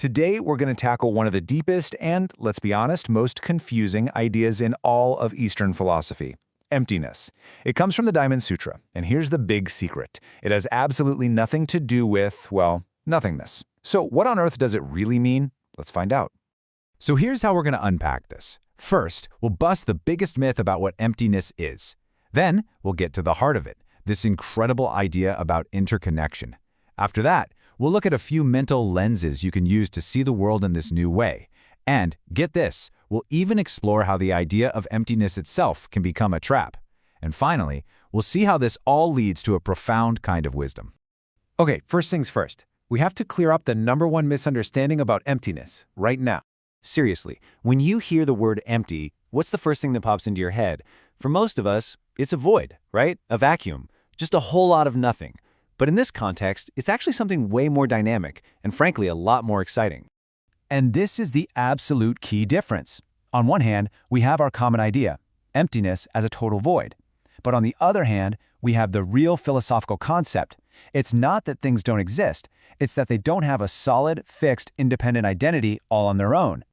Today, we're going to tackle one of the deepest and, let's be honest, most confusing ideas in all of Eastern philosophy: emptiness. It comes from the Diamond Sutra, and here's the big secret. It has absolutely nothing to do with, well, nothingness. So what on earth does it really mean? Let's find out. So here's how we're going to unpack this. First, we'll bust the biggest myth about what emptiness is. Then, we'll get to the heart of it, this incredible idea about interconnection. After that, we'll look at a few mental lenses you can use to see the world in this new way. And, get this, we'll even explore how the idea of emptiness itself can become a trap. And finally, we'll see how this all leads to a profound kind of wisdom. Okay, first things first. We have to clear up the #1 misunderstanding about emptiness right now. Seriously, when you hear the word empty, what's the first thing that pops into your head? For most of us, it's a void, right? A vacuum. Just a whole lot of nothing. But in this context, it's actually something way more dynamic and frankly a lot more exciting. And this is the absolute key difference. On one hand, we have our common idea, emptiness as a total void. But on the other hand, we have the real philosophical concept. It's not that things don't exist, it's that they don't have a solid, fixed, independent identity all on their own.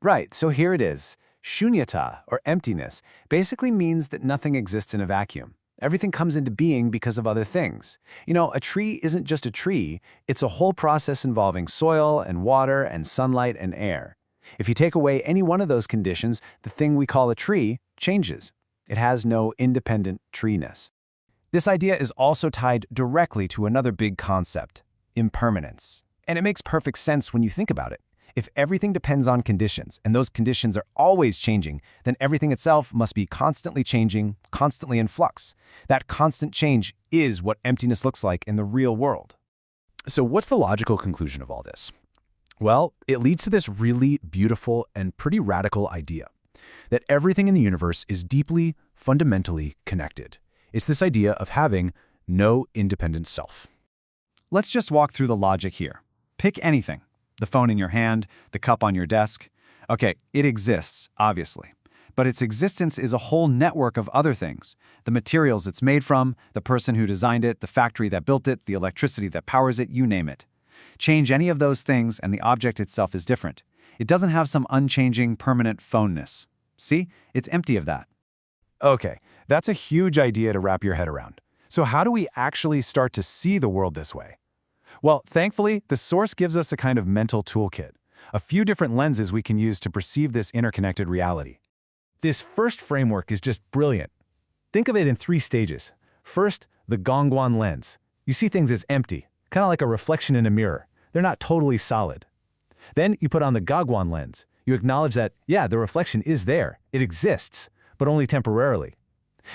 Right, so here it is. Śūnyatā, or emptiness, basically means that nothing exists in a vacuum. Everything comes into being because of other things. You know, a tree isn't just a tree, it's a whole process involving soil and water and sunlight and air. If you take away any one of those conditions, the thing we call a tree changes. It has no independent tree-ness. This idea is also tied directly to another big concept, impermanence. And it makes perfect sense when you think about it. If everything depends on conditions, and those conditions are always changing, then everything itself must be constantly changing, constantly in flux. That constant change is what emptiness looks like in the real world. So what's the logical conclusion of all this? Well, it leads to this really beautiful and pretty radical idea, that everything in the universe is deeply, fundamentally connected. It's this idea of having no independent self. Let's just walk through the logic here. Pick anything. The phone in your hand, the cup on your desk. Okay, it exists, obviously. But its existence is a whole network of other things. The materials it's made from, the person who designed it, the factory that built it, the electricity that powers it, you name it. Change any of those things and the object itself is different. It doesn't have some unchanging, permanent phoneness. See? It's empty of that. Okay, that's a huge idea to wrap your head around. So how do we actually start to see the world this way? Well, thankfully, the source gives us a kind of mental toolkit, a few different lenses we can use to perceive this interconnected reality. This first framework is just brilliant. Think of it in 3 stages. First, the Gongguan lens. You see things as empty, kind of like a reflection in a mirror. They're not totally solid. Then you put on the Gagguan lens. You acknowledge that, yeah, the reflection is there. It exists, but only temporarily.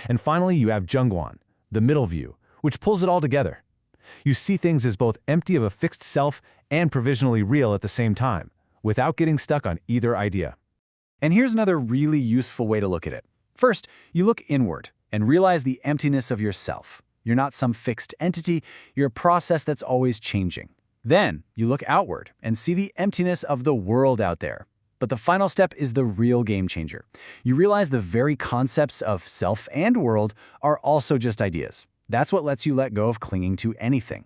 And finally, you have Zhengguan, the middle view, which pulls it all together. You see things as both empty of a fixed self and provisionally real at the same time, without getting stuck on either idea. And here's another really useful way to look at it. First, you look inward and realize the emptiness of yourself. You're not some fixed entity, you're a process that's always changing. Then, you look outward and see the emptiness of the world out there. But the final step is the real game changer. You realize the very concepts of self and world are also just ideas. That's what lets you let go of clinging to anything.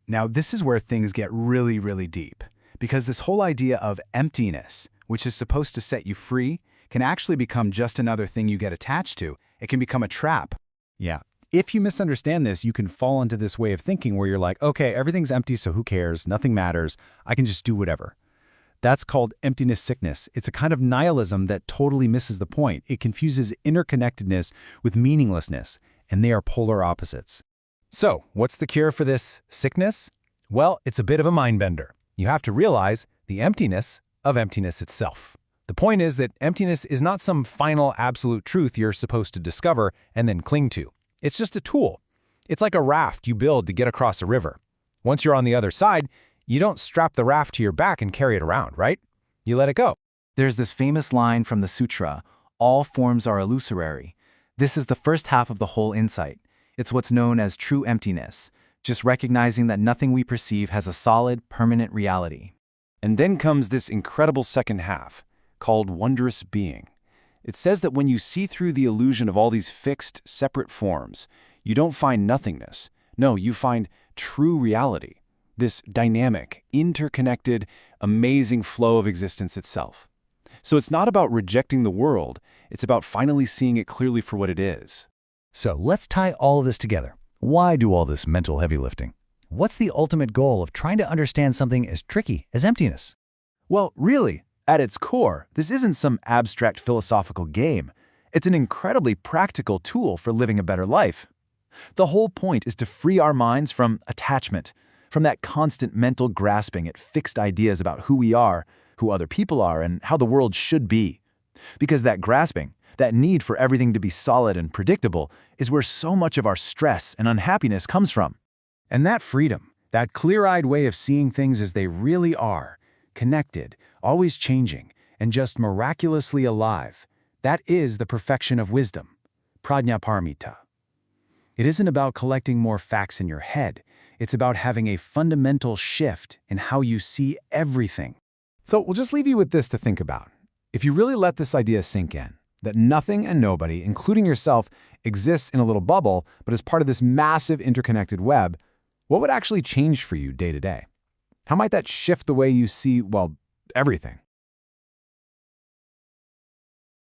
Now, this is where things get really, really deep, because this whole idea of emptiness, which is supposed to set you free, can actually become just another thing you get attached to. It can become a trap. Yeah. If you misunderstand this, you can fall into this way of thinking where you're like, okay, everything's empty, so who cares? Nothing matters. I can just do whatever. That's called emptiness sickness. It's a kind of nihilism that totally misses the point. It confuses interconnectedness with meaninglessness, and they are polar opposites. So, what's the cure for this sickness? Well, it's a bit of a mind bender. You have to realize the emptiness of emptiness itself. The point is that emptiness is not some final absolute truth you're supposed to discover and then cling to. It's just a tool. It's like a raft you build to get across a river. Once you're on the other side, you don't strap the raft to your back and carry it around, right? You let it go. There's this famous line from the sutra, all forms are illusory. This is the first half of the whole insight. It's what's known as true emptiness, just recognizing that nothing we perceive has a solid, permanent reality. And then comes this incredible second half, called wondrous being. It says that when you see through the illusion of all these fixed, separate forms, you don't find nothingness. No, you find true reality. this dynamic, interconnected, amazing flow of existence itself. So it's not about rejecting the world, it's about finally seeing it clearly for what it is. So let's tie all of this together. Why do all this mental heavy lifting? What's the ultimate goal of trying to understand something as tricky as emptiness? Well, really, at its core, this isn't some abstract philosophical game. It's an incredibly practical tool for living a better life. The whole point is to free our minds from attachment, from that constant mental grasping at fixed ideas about who we are, who other people are, and how the world should be. Because that grasping, that need for everything to be solid and predictable, is where so much of our stress and unhappiness comes from. And that freedom, that clear-eyed way of seeing things as they really are, connected, always changing, and just miraculously alive, that is the perfection of wisdom, Prajñā. It isn't about collecting more facts in your head. It's about having a fundamental shift in how you see everything. So we'll just leave you with this to think about. If you really let this idea sink in, that nothing and nobody, including yourself, exists in a little bubble, but is part of this massive interconnected web, what would actually change for you day to day? How might that shift the way you see, well, everything?